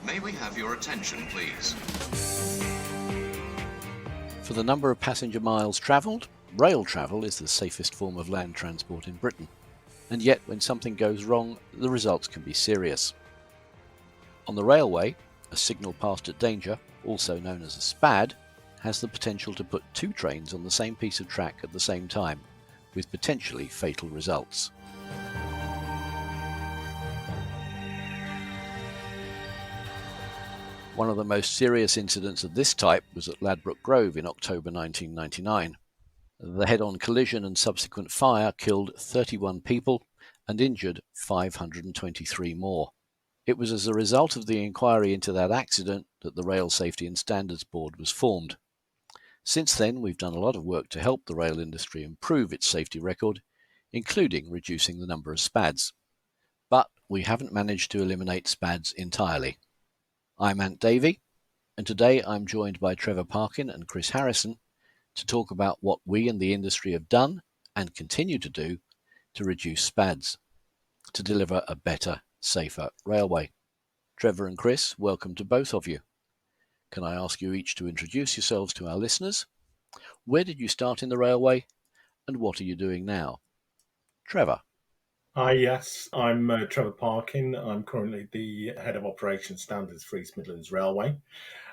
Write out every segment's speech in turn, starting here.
May we have your attention, please? For the number of passenger miles travelled, rail travel is the safest form of land transport in Britain. And yet, when something goes wrong, the results can be serious. On the railway, a signal passed at danger, also known as a SPAD, has the potential to put two trains on the same piece of track at the same time, with potentially fatal results. One of the most serious incidents of this type was at Ladbroke Grove in October 1999. The head-on collision and subsequent fire killed 31 people and injured 523 more. It was as a result of the inquiry into that accident that the Rail Safety and Standards Board was formed. Since then, we've done a lot of work to help the rail industry improve its safety record, including reducing the number of SPADs. But we haven't managed to eliminate SPADs entirely. I'm Ant Davey, and today I'm joined by Trevor Parkin and Chris Harrison to talk about what we and the industry have done and continue to do to reduce SPADs, to deliver a better, safer railway. Trevor and Chris, welcome to both of you. Can I ask you each to introduce yourselves to our listeners? Where did you start in the railway, and what are you doing now? Trevor. Hi, yes, I'm Trevor Parkin. I'm currently the Head of Operations Standards for East Midlands Railway.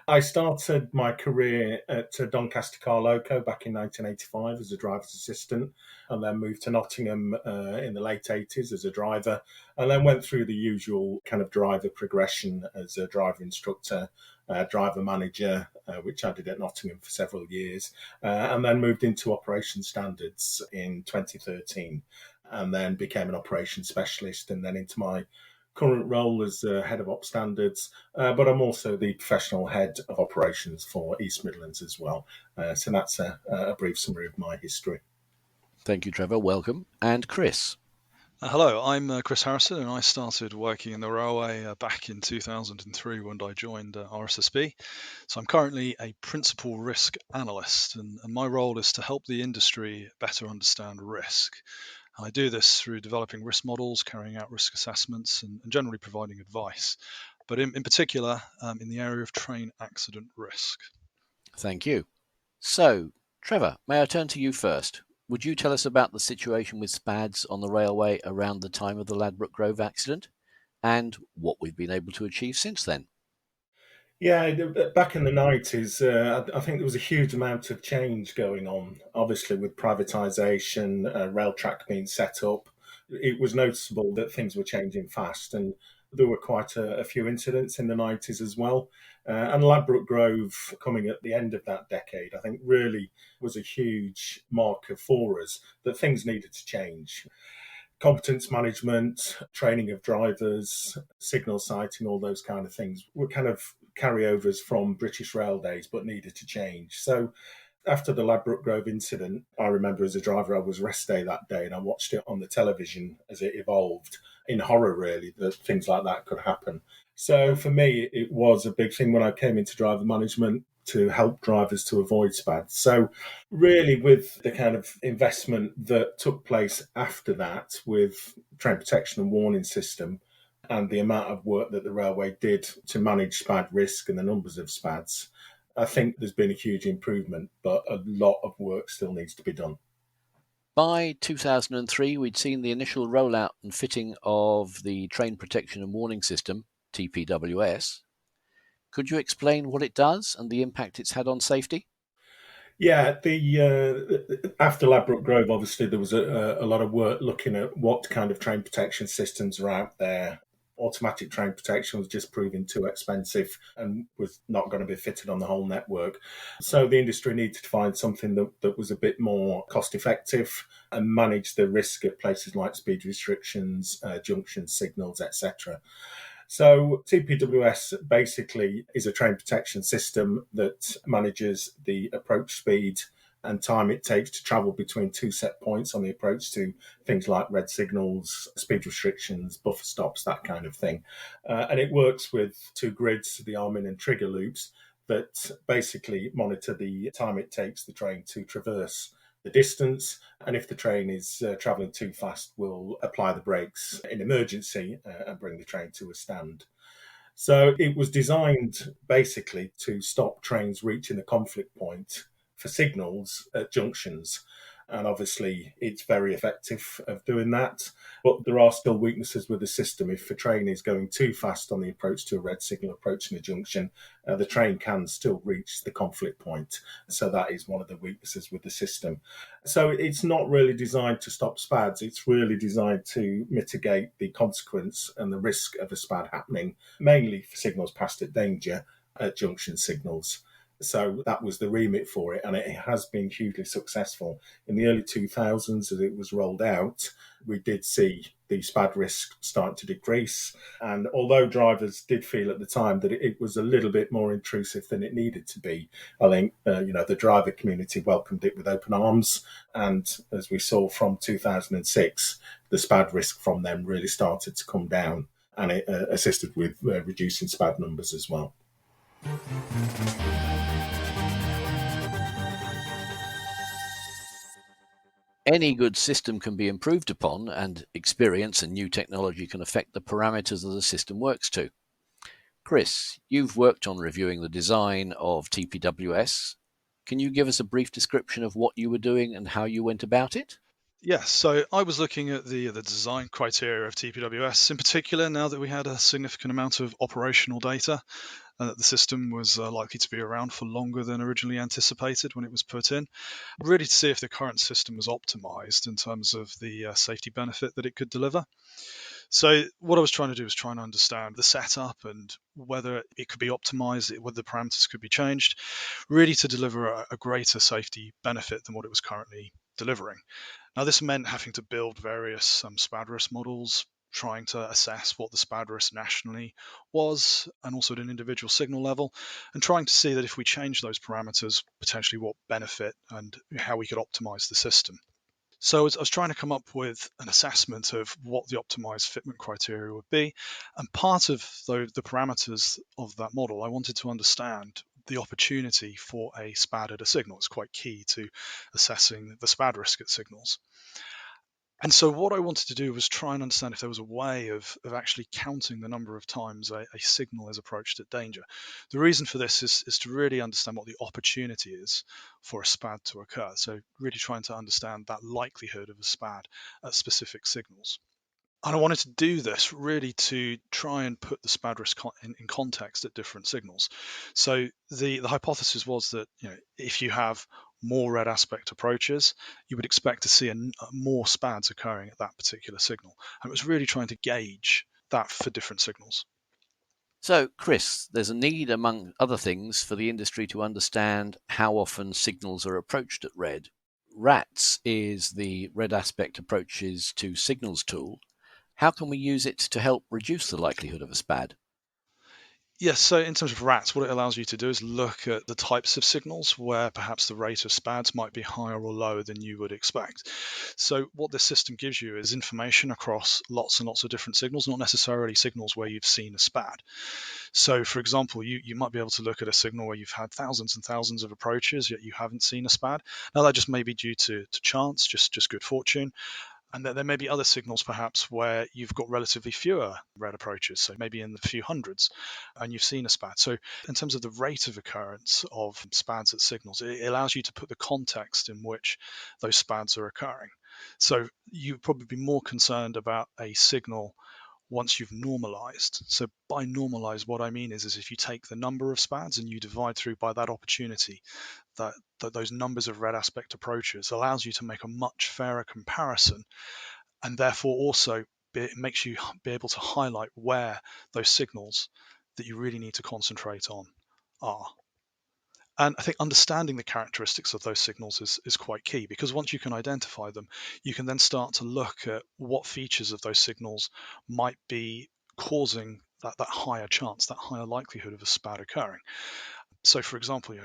I started my career at Doncaster Car Loco back in 1985 as a driver's assistant, and then moved to Nottingham in the late 80s as a driver, and then went through the usual kind of driver progression as a driver instructor, driver manager, which I did at Nottingham for several years, and then moved into operations standards in 2013. And then became an operations specialist, and then into my current role as head of op standards, but I'm also the professional head of operations for East Midlands as well. So that's a brief summary of my history. Thank you, Trevor. Welcome. And Chris. Hello, I'm Chris Harrison, and I started working in the railway back in 2003 when I joined RSSB. So I'm currently a principal risk analyst, and my role is to help the industry better understand risk. I do this through developing risk models, carrying out risk assessments, and generally providing advice, but in particular in the area of train accident risk. Thank you. So, Trevor, may I turn to you first? Would you tell us about the situation with SPADs on the railway around the time of the Ladbroke Grove accident and what we've been able to achieve since then? Yeah, back in the 90s, I think there was a huge amount of change going on, obviously with privatisation, rail track being set up. It was noticeable that things were changing fast, and there were quite a few incidents in the 90s as well. And Ladbroke Grove, coming at the end of that decade, I think really was a huge marker for us that things needed to change. Competence management, training of drivers, signal sighting, all those kind of things were kind of carryovers from British Rail days, but needed to change. So after the Ladbroke Grove incident, I remember as a driver, I was rest day that day and I watched it on the television as it evolved in horror, really, that things like that could happen. So for me, it was a big thing when I came into driver management to help drivers to avoid SPADs. So really with the kind of investment that took place after that with train protection and warning system and the amount of work that the railway did to manage SPAD risk and the numbers of SPADs, I think there's been a huge improvement, but a lot of work still needs to be done. By 2003, we'd seen the initial rollout and fitting of the Train Protection and Warning System, TPWS. Could you explain what it does and the impact it's had on safety? Yeah, after Ladbroke Grove, obviously there was a lot of work looking at what kind of train protection systems are out there. Automatic train protection was just proving too expensive and was not going to be fitted on the whole network. So the industry needed to find something that was a bit more cost effective and manage the risk at places like speed restrictions, junction signals, etc. So TPWS basically is a train protection system that manages the approach speed and time it takes to travel between two set points on the approach to things like red signals, speed restrictions, buffer stops, that kind of thing. And it works with two grids, the arming and trigger loops, that basically monitor the time it takes the train to traverse the distance, and if the train is travelling too fast, we'll apply the brakes in emergency and bring the train to a stand. So it was designed basically to stop trains reaching a conflict point for signals at junctions. And obviously, it's very effective of doing that. But there are still weaknesses with the system. If a train is going too fast on the approach to a red signal approaching a junction, the train can still reach the conflict point. So that is one of the weaknesses with the system. So it's not really designed to stop SPADs. It's really designed to mitigate the consequence and the risk of a SPAD happening, mainly for signals passed at danger at junction signals. So that was the remit for it, and it has been hugely successful. In the early 2000s, as it was rolled out, we did see the SPAD risk start to decrease. And although drivers did feel at the time that it was a little bit more intrusive than it needed to be, I think the driver community welcomed it with open arms. And as we saw from 2006, the SPAD risk from them really started to come down, and it assisted with reducing SPAD numbers as well. Any good system can be improved upon, and experience and new technology can affect the parameters that the system works to. Chris, you've worked on reviewing the design of TPWS. Can you give us a brief description of what you were doing and how you went about it? Yes, so I was looking at the design criteria of TPWS in particular, now that we had a significant amount of operational data and that the system was likely to be around for longer than originally anticipated when it was put in, really to see if the current system was optimized in terms of the safety benefit that it could deliver. So what I was trying to do was try and understand the setup and whether it could be optimized, whether the parameters could be changed, really to deliver a greater safety benefit than what it was currently delivering. Now, this meant having to build various SPAD risk models, trying to assess what the SPAD risk nationally was, and also at an individual signal level, and trying to see that if we change those parameters, potentially what benefit and how we could optimize the system. So I was trying to come up with an assessment of what the optimized fitment criteria would be. And part of the parameters of that model, I wanted to understand the opportunity for a SPAD at a signal. It's quite key to assessing the SPAD risk at signals. And so what I wanted to do was try and understand if there was a way of actually counting the number of times a signal is approached at danger. The reason for this is to really understand what the opportunity is for a SPAD to occur. So really trying to understand that likelihood of a SPAD at specific signals. And I wanted to do this really to try and put the SPAD risk in context at different signals. So the hypothesis was that if you have more red aspect approaches, you would expect to see more SPADs occurring at that particular signal. And it was really trying to gauge that for different signals. So, Chris, there's a need, among other things, for the industry to understand how often signals are approached at red. RATS is the red aspect approaches to signals tool. How can we use it to help reduce the likelihood of a SPAD? Yes, so in terms of RATs, what it allows you to do is look at the types of signals where perhaps the rate of SPADs might be higher or lower than you would expect. So what this system gives you is information across lots and lots of different signals, not necessarily signals where you've seen a SPAD. So for example, you might be able to look at a signal where you've had thousands and thousands of approaches, yet you haven't seen a SPAD. Now that just may be due to chance, just good fortune. And there may be other signals perhaps where you've got relatively fewer red approaches, so maybe in the few hundreds, and you've seen a SPAD. So in terms of the rate of occurrence of SPADs at signals, it allows you to put the context in which those SPADs are occurring. So you'd probably be more concerned about a signal once you've normalized. So by normalized, what I mean is if you take the number of SPADs and you divide through by that opportunity, that those numbers of red aspect approaches allows you to make a much fairer comparison, and therefore also it makes you be able to highlight where those signals that you really need to concentrate on are. And I think understanding the characteristics of those signals is quite key, because once you can identify them, you can then start to look at what features of those signals might be causing that higher chance, that higher likelihood of a SPAD occurring. So, for example,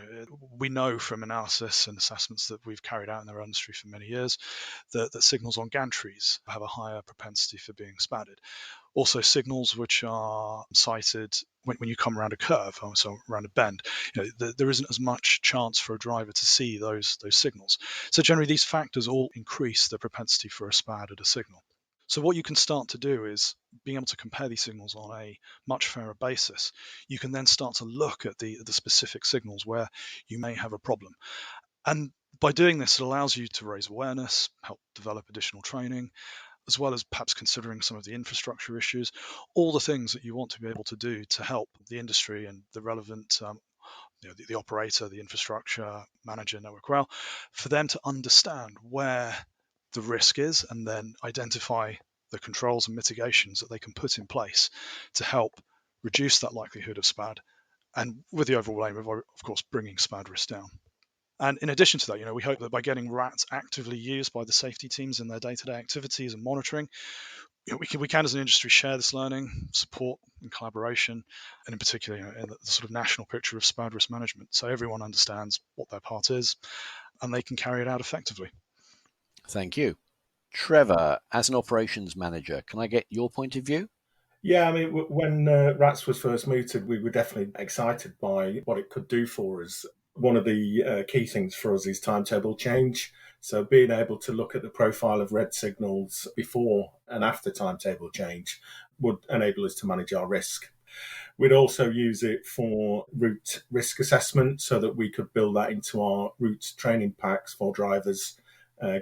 we know from analysis and assessments that we've carried out in our industry for many years that signals on gantries have a higher propensity for being SPADed. Also, signals which are sighted when you come around a curve, so around a bend, there isn't as much chance for a driver to see those signals. So generally, these factors all increase the propensity for a SPAD at a signal. So what you can start to do is being able to compare these signals on a much fairer basis, you can then start to look at the specific signals where you may have a problem. And by doing this, it allows you to raise awareness, help develop additional training, as well as perhaps considering some of the infrastructure issues, all the things that you want to be able to do to help the industry and the relevant the operator, the infrastructure manager, network rail, for them to understand where the risk is and then identify the controls and mitigations that they can put in place to help reduce that likelihood of SPAD, and with the overall aim of course, bringing SPAD risk down. And in addition to that, we hope that by getting RATs actively used by the safety teams in their day-to-day activities and monitoring, we can as an industry share this learning, support and collaboration, and in particular, in the sort of national picture of SPAD risk management, so everyone understands what their part is and they can carry it out effectively. Thank you. Trevor, as an operations manager, can I get your point of view? Yeah, I mean, when RATS was first mooted, we were definitely excited by what it could do for us. One of the key things for us is timetable change. So being able to look at the profile of red signals before and after timetable change would enable us to manage our risk. We'd also use it for route risk assessment so that we could build that into our route training packs for drivers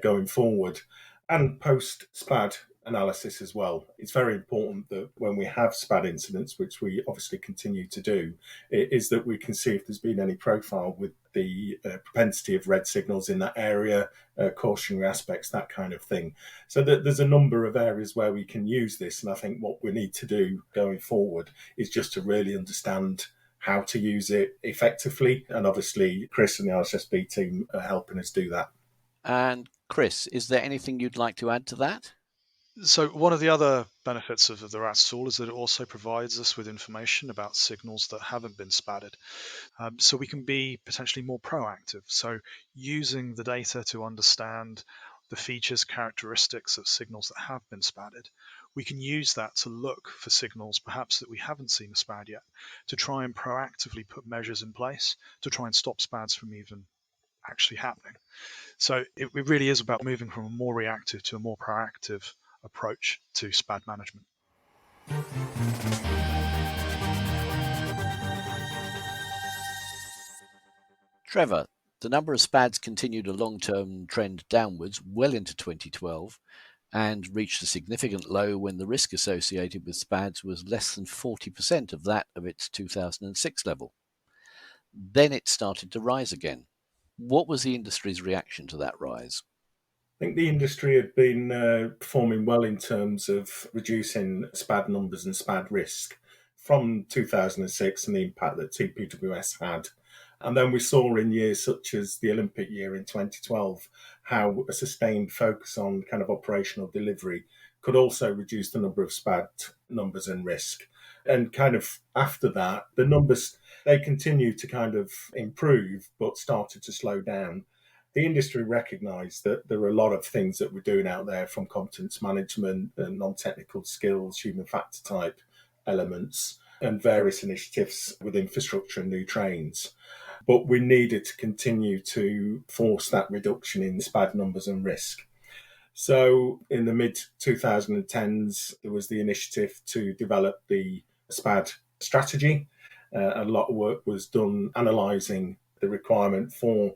going forward. And post-SPAD analysis as well. It's very important that when we have SPAD incidents, which we obviously continue to do, is that we can see if there's been any profile with the propensity of red signals in that area, cautionary aspects, that kind of thing. So there's a number of areas where we can use this, and I think what we need to do going forward is just to really understand how to use it effectively, and obviously Chris and the RSSB team are helping us do that. And Chris, is there anything you'd like to add to that? So one of the other benefits of the RATS tool is that it also provides us with information about signals that haven't been SPADed. So we can be potentially more proactive. So using the data to understand the features, characteristics of signals that have been SPADed, we can use that to look for signals perhaps that we haven't seen a SPAD yet, to try and proactively put measures in place to try and stop SPADs from even actually happening. So it really is about moving from a more reactive to a more proactive approach to SPAD management. Trevor, the number of SPADs continued a long-term trend downwards well into 2012 and reached a significant low when the risk associated with SPADs was less than 40% of that of its 2006 level. Then it started to rise again. What was the industry's reaction to that rise? I think the industry had been performing well in terms of reducing SPAD numbers and SPAD risk from 2006 and the impact that TPWS had. And then we saw in years such as the Olympic year in 2012 how a sustained focus on kind of operational delivery could also reduce the number of SPAD numbers and risk. And kind of after that, the numbers, they continued to kind of improve, but started to slow down. The industry recognised that there were a lot of things that we're doing out there, from competence management and non-technical skills, human factor type elements, and various initiatives with infrastructure and new trains. But we needed to continue to force that reduction in SPAD numbers and risk. So in the mid-2010s, there was the initiative to develop the SPAD strategy. A lot of work was done analysing the requirement for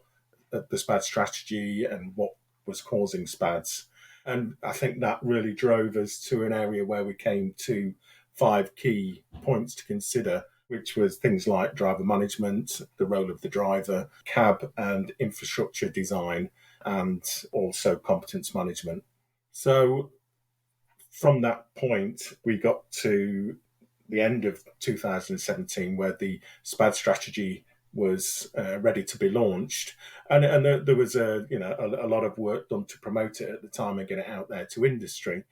the SPAD strategy and what was causing SPADs. And I think that really drove us to an area where we came to 5 key points to consider, which was things like driver management, the role of the driver, cab and infrastructure design, and also competence management. So from that point, we got to the end of 2017 where the SPAD strategy was ready to be launched, and there was a lot of work done to promote it at the time and get it out there to industry,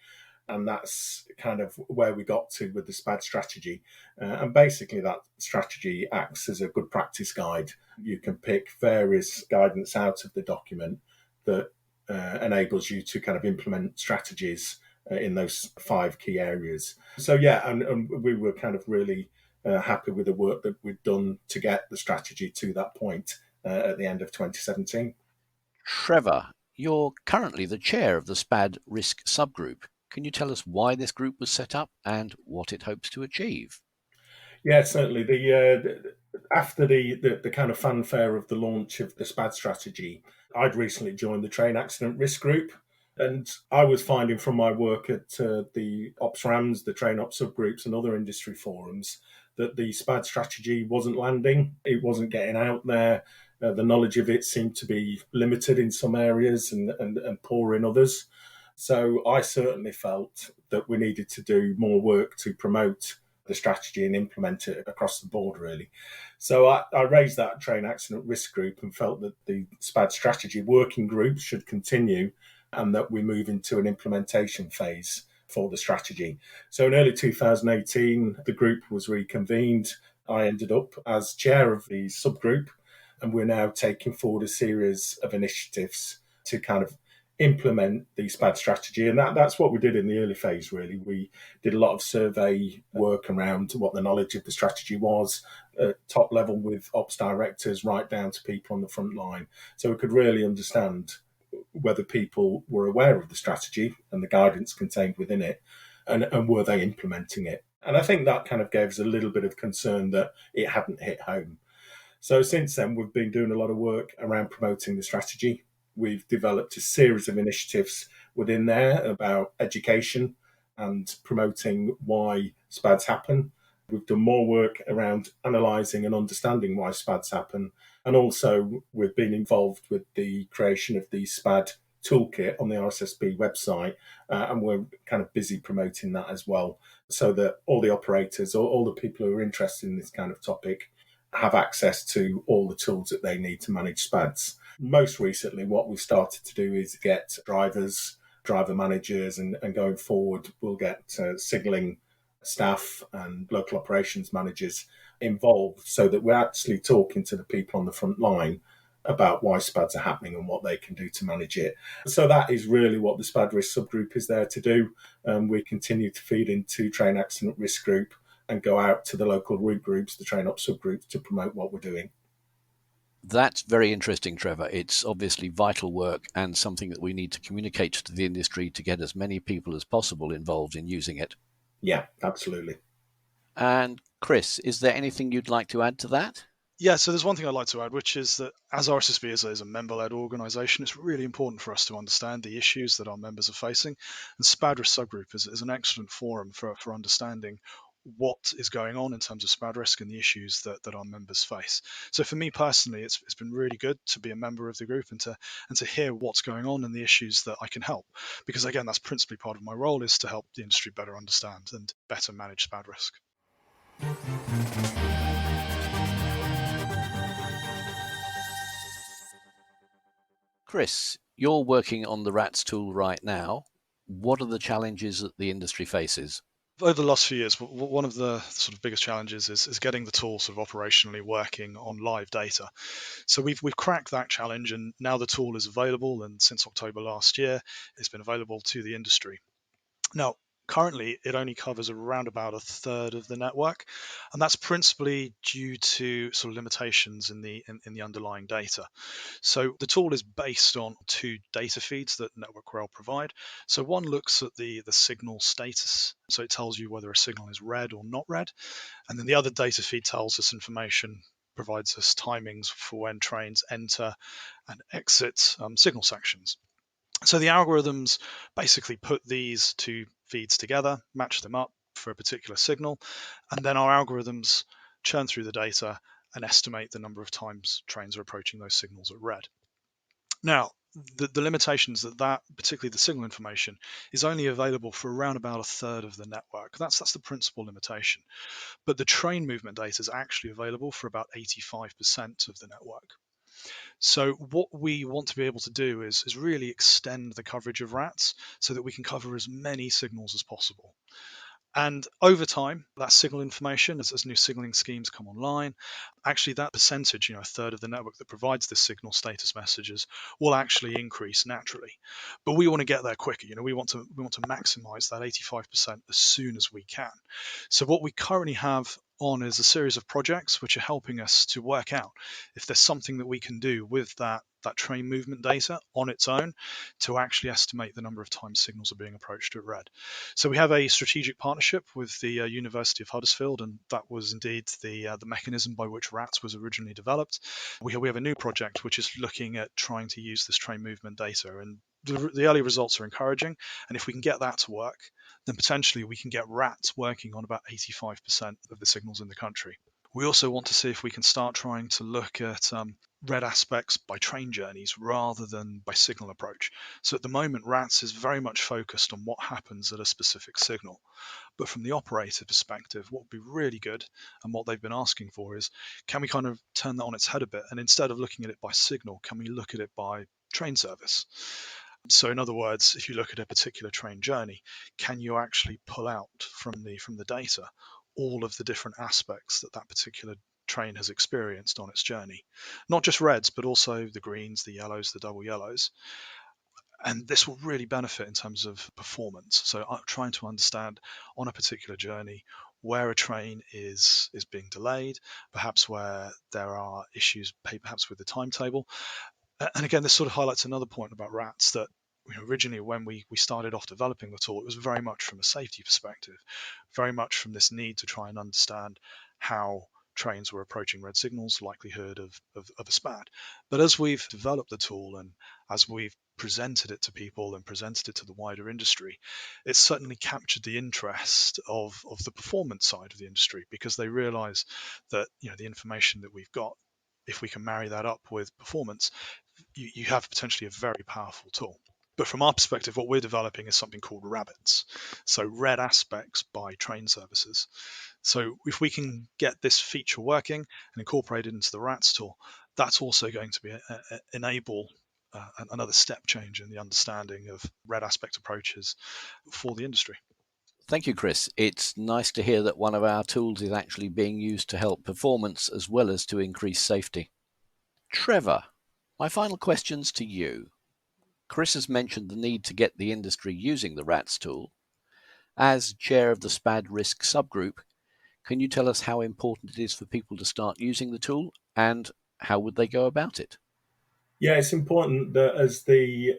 and that's kind of where we got to with the SPAD strategy. And basically, that strategy acts as a good practice guide. You can pick various guidance out of the document that enables you to kind of implement strategies in those 5 key areas. So yeah, and we were kind of really happy with the work that we'd done to get the strategy to that point at the end of 2017. Trevor, you're currently the chair of the SPAD risk subgroup. Can you tell us why this group was set up and what it hopes to achieve? Yeah, certainly. After the kind of fanfare of the launch of the SPAD strategy, I'd recently joined the Train Accident Risk Group, and I was finding from my work at the Ops RAMs, the Train Ops subgroups, and other industry forums that the SPAD strategy wasn't landing. It wasn't getting out there. The knowledge of it seemed to be limited in some areas and poor in others. So I certainly felt that we needed to do more work to promote the strategy and implement it across the board, really. So I raised that Train Accident Risk Group and felt that the SPAD strategy working group should continue and that we move into an implementation phase for the strategy. So in early 2018, the group was reconvened. I ended up as chair of the subgroup, and we're now taking forward a series of initiatives to kind of implement the SPAD strategy. And that's what we did in the early phase, really. We did a lot of survey work around what the knowledge of the strategy was at top level with ops directors right down to people on the front line. So we could really understand whether people were aware of the strategy and the guidance contained within it, and were they implementing it. And I think that kind of gave us a little bit of concern that it hadn't hit home. So since then, we've been doing a lot of work around promoting the strategy. We've developed a series of initiatives within there about education and promoting why SPADs happen. We've done more work around analysing and understanding why SPADs happen. And also, we've been involved with the creation of the SPAD toolkit on the RSSB website, and we're kind of busy promoting that as well, so that all the operators or all the people who are interested in this kind of topic have access to all the tools that they need to manage SPADs. Most recently, what we've started to do is get drivers, driver managers, and going forward, we'll get signalling staff and local operations managers involved so that we're actually talking to the people on the front line about why SPADs are happening and what they can do to manage it. So that is really what the SPAD risk subgroup is there to do. We continue to feed into Train Accident Risk Group and go out to the local route groups, the train ops subgroups, to promote what we're doing. That's very interesting, Trevor. It's obviously vital work and something that we need to communicate to the industry to get as many people as possible involved in using it. Yeah, absolutely. And Chris, is there anything you'd like to add to that? Yeah, so there's one thing I'd like to add, which is that as RSSB is a member-led organisation, it's really important for us to understand the issues that our members are facing. And SPAD risk subgroup is an excellent forum for understanding what is going on in terms of SPAD risk and the issues that our members face. So for me personally, it's been really good to be a member of the group and to hear what's going on and the issues that I can help. Because again, that's principally part of my role, is to help the industry better understand and better manage SPAD risk. Chris, you're working on the RATS tool right now. What are the challenges that the industry faces? Over the last few years, one of the sort of biggest challenges is getting the tool sort of operationally working on live data. So we've cracked that challenge, and now the tool is available, and since October last year, it's been available to the industry. Now, currently, it only covers around about a third of the network, and that's principally due to sort of limitations in the underlying data. So the tool is based on two data feeds that Network Rail provide. So one looks at the signal status, so it tells you whether a signal is red or not red, and then the other data feed tells us information, provides us timings for when trains enter and exit signal sections. So the algorithms basically put these two feeds together, match them up for a particular signal, and then our algorithms churn through the data and estimate the number of times trains are approaching those signals at red. Now, the limitations that particularly the signal information, is only available for around about a third of the network. That's the principal limitation. But the train movement data is actually available for about 85% of the network. So what we want to be able to do is really extend the coverage of RATs so that we can cover as many signals as possible. And over time, that signal information, as new signaling schemes come online, actually that percentage, a third of the network that provides this signal status messages, will actually increase naturally. But we want to get there quicker. We want to maximize that 85% as soon as we can. So what we currently have on is a series of projects which are helping us to work out if there's something that we can do with that train movement data on its own to actually estimate the number of times signals are being approached at red. So we have a strategic partnership with the University of Huddersfield, and that was indeed the mechanism by which RATS was originally developed. We have a new project which is looking at trying to use this train movement data, and the early results are encouraging. And if we can get that to work, then potentially we can get RATS working on about 85% of the signals in the country. We also want to see if we can start trying to look at red aspects by train journeys rather than by signal approach. So at the moment, RATS is very much focused on what happens at a specific signal. But from the operator perspective, what would be really good and what they've been asking for is, can we kind of turn that on its head a bit? And instead of looking at it by signal, can we look at it by train service? So in other words, if you look at a particular train journey, can you actually pull out from the data all of the different aspects that particular train has experienced on its journey? Not just reds, but also the greens, the yellows, the double yellows. And this will really benefit in terms of performance. So I'm trying to understand on a particular journey where a train is being delayed, perhaps where there are issues perhaps with the timetable. And again, this sort of highlights another point about RATS, that originally when we started off developing the tool, it was very much from a safety perspective, very much from this need to try and understand how trains were approaching red signals, likelihood of a SPAD. But as we've developed the tool and as we've presented it to people and presented it to the wider industry, it's certainly captured the interest of the performance side of the industry, because they realize that the information that we've got, if we can marry that up with performance, you have potentially a very powerful tool. But from our perspective, what we're developing is something called rabbits. So red aspects by train services. So if we can get this feature working and incorporate it into the RATS tool, that's also going to be enable another step change in the understanding of red aspect approaches for the industry. Thank you, Chris. It's nice to hear that one of our tools is actually being used to help performance as well as to increase safety. Trevor, my final question's to you. Chris has mentioned the need to get the industry using the RATS tool. As chair of the SPAD risk subgroup, can you tell us how important it is for people to start using the tool, and how would they go about it? Yeah, it's important that as the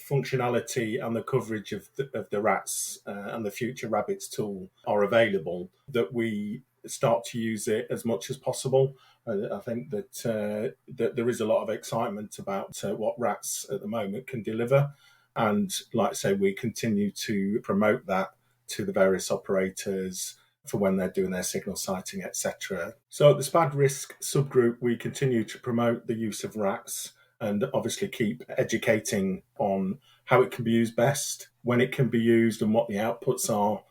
functionality and the coverage of the RATS and the future Rabbits tool are available, that we start to use it as much as possible. I think that there is a lot of excitement about what RATS at the moment can deliver. And like I say, we continue to promote that to the various operators for when they're doing their signal sighting, etc. So at the SPAD risk subgroup, we continue to promote the use of RATS and obviously keep educating on how it can be used best, when it can be used, and what the outputs are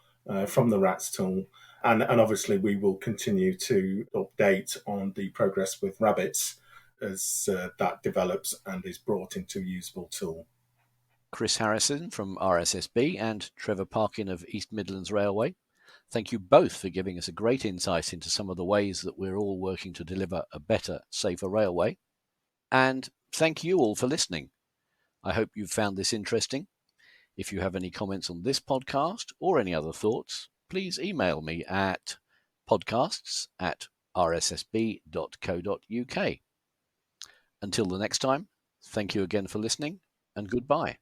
from the RATS tool. And obviously we will continue to update on the progress with Rabbits as that develops and is brought into a usable tool. Chris Harrison from RSSB and Trevor Parkin of East Midlands Railway, thank you both for giving us a great insight into some of the ways that we're all working to deliver a better, safer railway. And thank you all for listening. I hope you've found this interesting. If you have any comments on this podcast or any other thoughts, please email me at podcasts@rssb.co.uk. Until the next time, thank you again for listening, and goodbye.